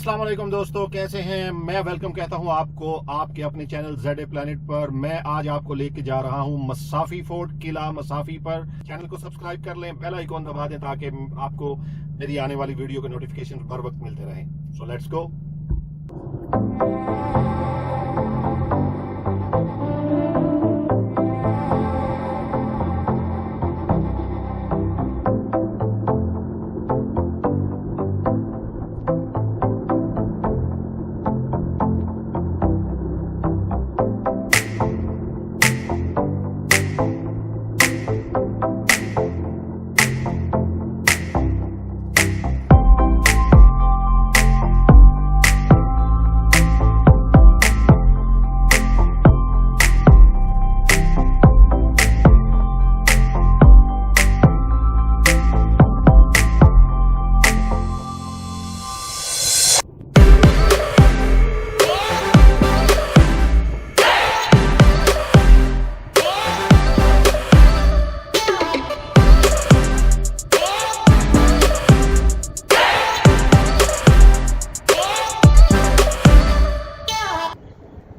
अस्सलाम वालेकुम दोस्तों, कैसे हैं। मैं वेलकम कहता हूं आपको आपके अपने चैनल ZA प्लैनेट पर। मैं आज आपको लेके जा रहा हूं मसाफी फोर्ट, किला मसाफी पर। चैनल को सब्सक्राइब कर लें, बेल आइकॉन दबा दें ताकि आपको मेरी आने वाली वीडियो के नोटिफिकेशन हर वक्त मिलते रहें। So let's go.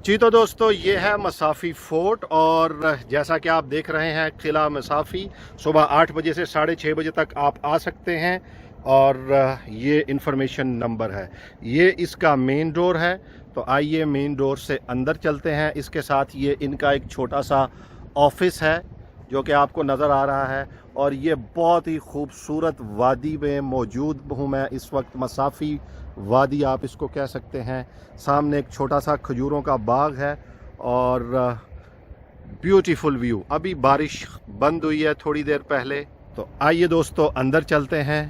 जी तो दोस्तों, ये है मसाफी फोर्ट और जैसा कि आप देख रहे हैं किला मसाफी। सुबह 8 बजे से 6:30 बजे तक आप आ सकते हैं और ये इंफॉर्मेशन नंबर है, ये इसका मेन डोर है। तो आइए मेन डोर से अंदर चलते हैं। इसके साथ ये इनका एक छोटा सा ऑफिस है जो कि आपको नज़र आ रहा है और ये बहुत ही खूबसूरत वादी में मौजूद हूँ मैं इस वक्त। मसाफी वादी आप इसको कह सकते हैं। सामने एक छोटा सा खजूरों का बाग है और ब्यूटीफुल व्यू। अभी बारिश बंद हुई है थोड़ी देर पहले। तो आइए दोस्तों अंदर चलते हैं।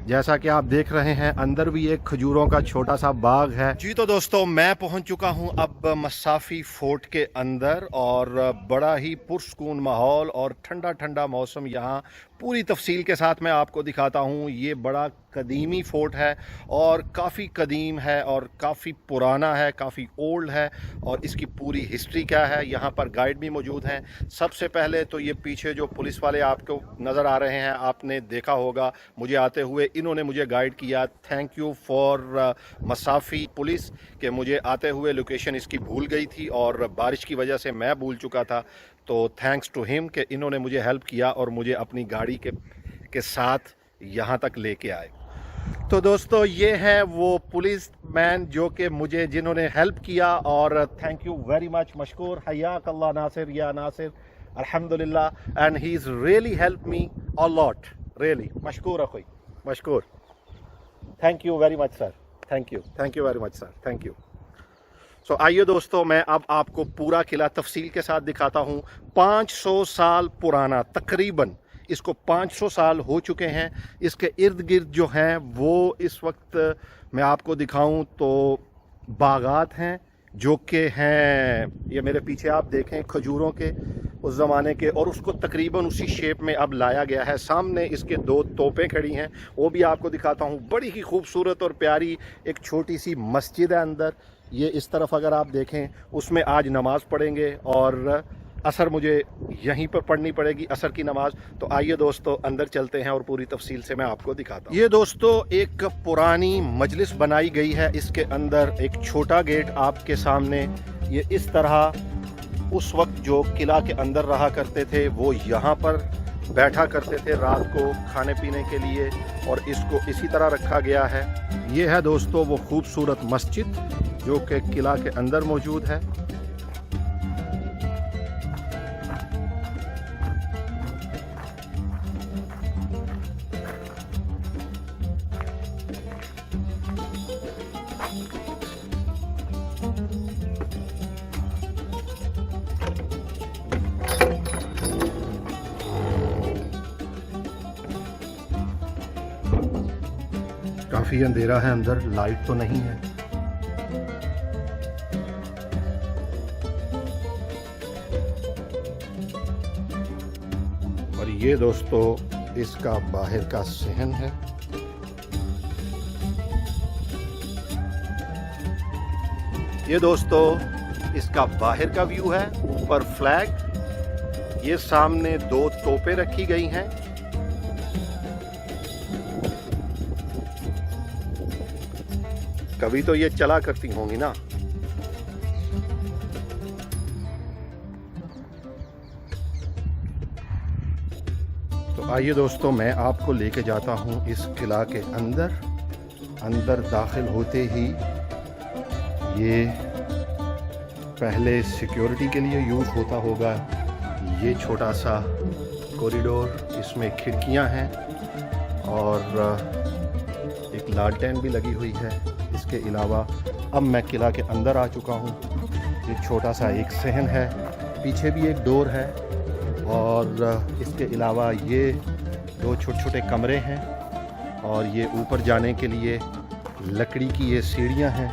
जैसा कि आप देख रहे हैं अंदर भी एक खजूरों का छोटा सा बाग है। जी तो दोस्तों, मैं पहुंच चुका हूं अब मसाफी फोर्ट के अंदर और बड़ा ही पुरसकून माहौल और ठंडा ठंडा मौसम। यहाँ पूरी तफसील के साथ मैं आपको दिखाता हूं। ये बड़ा कदीमी फोर्ट है और काफ़ी कदीम है और काफ़ी पुराना है, काफ़ी ओल्ड है। और इसकी पूरी हिस्ट्री क्या है, यहाँ पर गाइड भी मौजूद हैं। सबसे पहले तो ये पीछे जो पुलिस वाले आपको नज़र आ रहे हैं, आपने देखा होगा मुझे आते हुए, इन्होंने मुझे गाइड किया। थैंक यू फॉर मसाफी पुलिस के मुझे आते हुए लोकेशन इसकी भूल गई थी और बारिश की वजह से मैं भूल चुका था। तो थैंक्स टू हिम कि इन्होंने मुझे हेल्प किया और मुझे अपनी गाड़ी के साथ यहाँ तक लेके आए। तो दोस्तों, ये है वो पुलिस मैन जो कि मुझे जिन्होंने हेल्प किया और थैंक यू वेरी मच। मशकूर, हयाक अल्लाह नासिर या नासिर, अल्हम्दुलिल्लाह। And he is really help me a lot, really. मशकूर अखोई, मशकूर। Thank you very much sir, thank you very much sir, thank you. So आइए दोस्तों, मैं अब आपको पूरा किला तफसील के साथ दिखाता हूँ। 500 साल पुराना, तकरीबन इसको 500 साल हो चुके हैं। इसके इर्द गिर्द जो हैं वो इस वक्त मैं आपको दिखाऊं तो बागात हैं जो कि हैं, ये मेरे पीछे आप देखें, खजूरों के उस ज़माने के, और उसको तकरीबन उसी शेप में अब लाया गया है। सामने इसके 2 तोपें खड़ी हैं, वो भी आपको दिखाता हूँ। बड़ी ही खूबसूरत और प्यारी एक छोटी सी मस्जिद है अंदर। ये इस तरफ अगर आप देखें, उसमें आज नमाज़ पढ़ेंगे और असर मुझे यहीं पर पढ़नी पड़ेगी, असर की नमाज। तो आइए दोस्तों अंदर चलते हैं और पूरी तफसील से मैं आपको दिखाता हूँ। ये दोस्तों एक पुरानी मजलिस बनाई गई है इसके अंदर। एक छोटा गेट आपके सामने। ये इस तरह उस वक्त जो किला के अंदर रहा करते थे वो यहाँ पर बैठा करते थे रात को खाने पीने के लिए, और इसको इसी तरह रखा गया है। ये है दोस्तों वो खूबसूरत मस्जिद जो कि किला के अंदर मौजूद है। काफी अंधेरा है अंदर, लाइट तो नहीं है। और ये दोस्तों इसका बाहर का सहन है। ये दोस्तों इसका बाहर का व्यू है। ऊपर फ्लैग, ये सामने 2 तोपें रखी गई हैं। कभी तो ये चला करती होंगी ना। तो आइए दोस्तों, मैं आपको लेके जाता हूँ इस किला के अंदर। अंदर दाखिल होते ही ये पहले सिक्योरिटी के लिए यूज़ होता होगा। ये छोटा सा कॉरिडोर, इसमें खिड़कियां हैं और एक लालटेन भी लगी हुई है। इसके अलावा अब मैं किला के अंदर आ चुका हूँ। ये छोटा सा एक सहन है, पीछे भी एक डोर है और इसके अलावा ये 2 छोटे छोटे कमरे हैं और ये ऊपर जाने के लिए लकड़ी की ये सीढ़ियाँ हैं।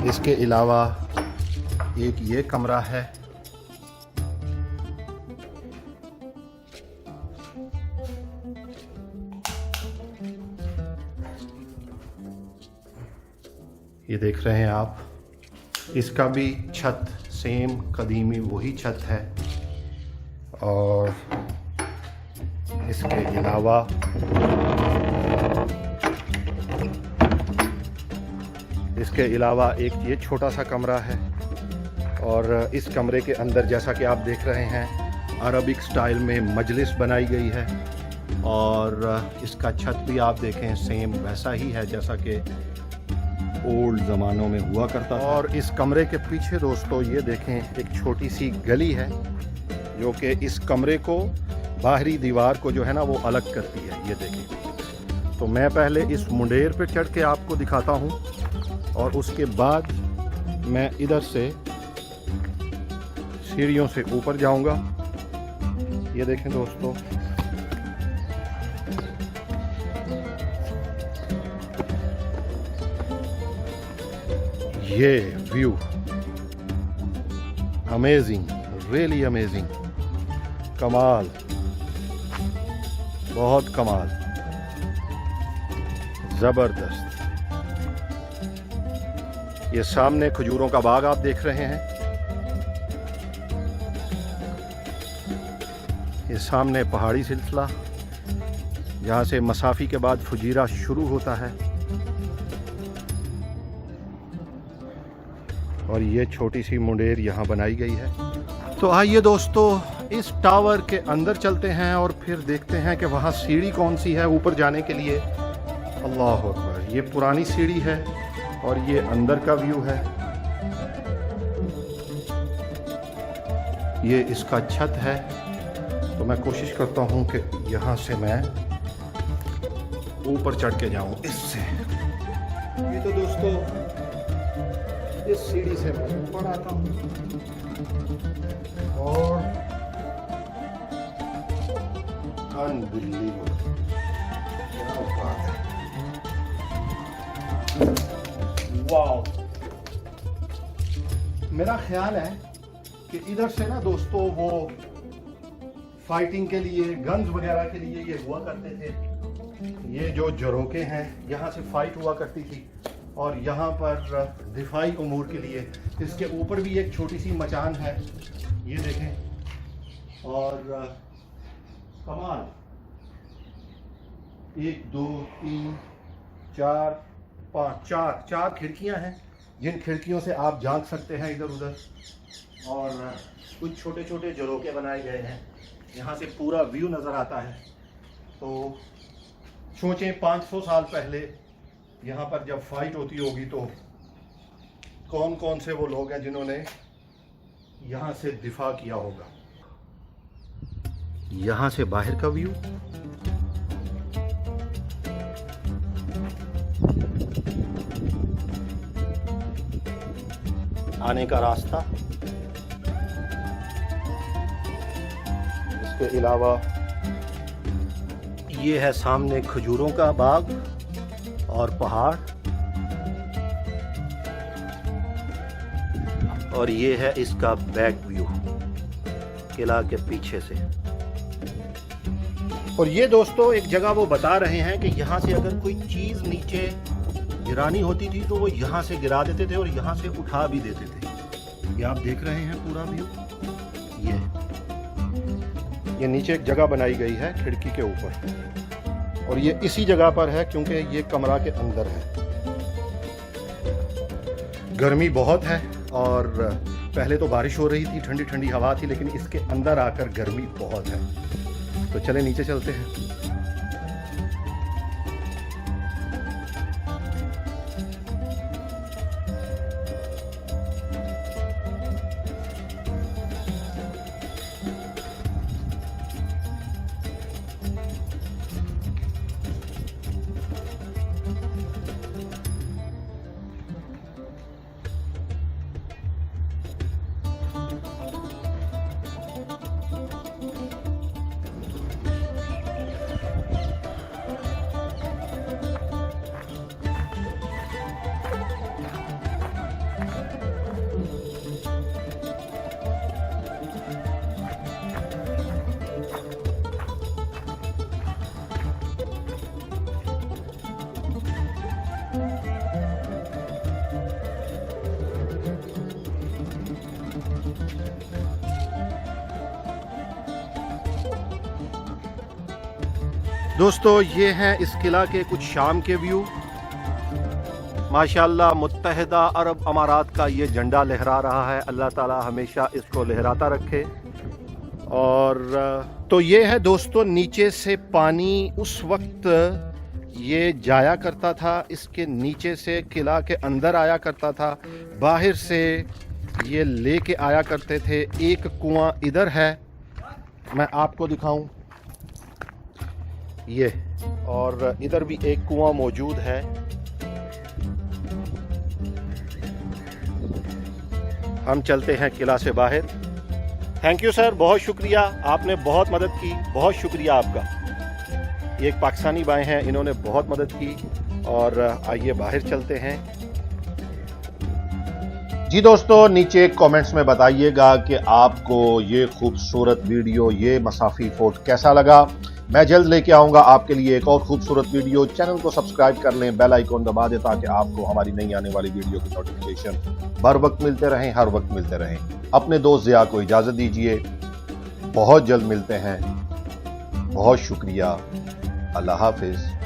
इसके अलावा एक ये कमरा है। ये देख रहे हैं आप, इसका भी छत सेम कदीमी वही छत है। और इसके अलावा एक ये छोटा सा कमरा है और इस कमरे के अंदर जैसा कि आप देख रहे हैं अरबिक स्टाइल में मजलिस बनाई गई है और इसका छत भी आप देखें सेम वैसा ही है जैसा कि ओल्ड ज़मानों में हुआ करता था। और इस कमरे के पीछे दोस्तों ये देखें एक छोटी सी गली है जो कि इस कमरे को बाहरी दीवार को जो है ना वो अलग करती है। ये देखें, तो मैं पहले इस मुंडेर पे चढ़ के आपको दिखाता हूँ और उसके बाद मैं इधर से सीढ़ियों से ऊपर जाऊंगा। ये देखें दोस्तों, ये व्यू अमेजिंग, रियली अमेजिंग, कमाल, बहुत कमाल, जबरदस्त। ये सामने खजूरों का बाग आप देख रहे हैं। ये सामने पहाड़ी सिलसिला जहाँ से मसाफी के बाद फुजीरा शुरू होता है और ये छोटी सी मुंडेर यहाँ बनाई गई है। तो आइए दोस्तों इस टावर के अंदर चलते हैं और फिर देखते हैं कि वहाँ सीढ़ी कौन सी है ऊपर जाने के लिए। अल्लाह अकबर, ये पुरानी सीढ़ी है और ये अंदर का व्यू है। ये इसका छत है। तो मैं कोशिश करता हूँ कि यहाँ से मैं ऊपर चढ़ के जाऊँ इससे। ये तो दोस्तों इस सीढ़ी से मैं ऊपर आता हूँ और अनबिलीवेबल, क्या बात है, वाओ। मेरा ख्याल है कि इधर से ना दोस्तों वो फाइटिंग के लिए, गन्स वगैरह के लिए ये हुआ करते थे। ये जो झरोखे हैं यहाँ से फाइट हुआ करती थी और यहाँ पर दिफाई उमूर के लिए। इसके ऊपर भी एक छोटी सी मचान है, ये देखें। और कमाल, 1 2 3 4 5 4 खिड़कियाँ हैं जिन खिड़कियों से आप झांक सकते हैं इधर उधर। और कुछ छोटे छोटे झरोखे बनाए गए हैं, यहाँ से पूरा व्यू नज़र आता है। तो सोचें 500 साल पहले यहाँ पर जब फाइट होती होगी तो कौन कौन से वो लोग हैं जिन्होंने यहाँ से दिफा किया होगा। यहाँ से बाहर का व्यू, आने का रास्ता, इसके अलावा ये है सामने खजूरों का बाग और पहाड़, और ये है इसका बैक व्यू किला के पीछे से। और ये दोस्तों एक जगह वो बता रहे हैं कि यहाँ से अगर कोई चीज़ नीचे गिरानी होती थी तो वो यहाँ से गिरा देते थे और यहाँ से उठा भी देते थे। ये आप देख रहे हैं पूरा व्यू। ये नीचे एक जगह बनाई गई है खिड़की के ऊपर। और ये इसी जगह पर है क्योंकि ये कमरा के अंदर है। गर्मी बहुत है और पहले तो बारिश हो रही थी, ठंडी ठंडी हवा थी, लेकिन इसके अंदर आकर गर्मी बहुत है। तो चले नीचे चलते हैं। दोस्तों ये हैं इस किला के कुछ शाम के व्यू। माशाल्लाह मुत्तहिदा अरब अमारात का ये झंडा लहरा रहा है। अल्लाह ताला हमेशा इसको लहराता रखे। और तो ये है दोस्तों, नीचे से पानी उस वक्त ये जाया करता था, इसके नीचे से किला के अंदर आया करता था, बाहर से ये लेके आया करते थे। एक कुआं इधर है, मैं आपको दिखाऊं ये, और इधर भी एक कुआं मौजूद है। हम चलते हैं किला से बाहर। थैंक यू सर, बहुत शुक्रिया, आपने बहुत मदद की, बहुत शुक्रिया आपका। ये एक पाकिस्तानी भाई हैं, इन्होंने बहुत मदद की। और आइए बाहर चलते हैं। जी दोस्तों, नीचे कमेंट्स में बताइएगा कि आपको ये खूबसूरत वीडियो, ये मसाफी फोर्ट कैसा लगा। मैं जल्द लेके आऊंगा आपके लिए एक और खूबसूरत वीडियो। चैनल को सब्सक्राइब कर लें, बेल आइकॉन दबा दें ताकि आपको हमारी नई आने वाली वीडियो की नोटिफिकेशन बर वक्त मिलते रहें, हर वक्त मिलते रहें। अपने दोस्त ज़िया को इजाज़त दीजिए, बहुत जल्द मिलते हैं। बहुत शुक्रिया, अल्लाह हाफिज़।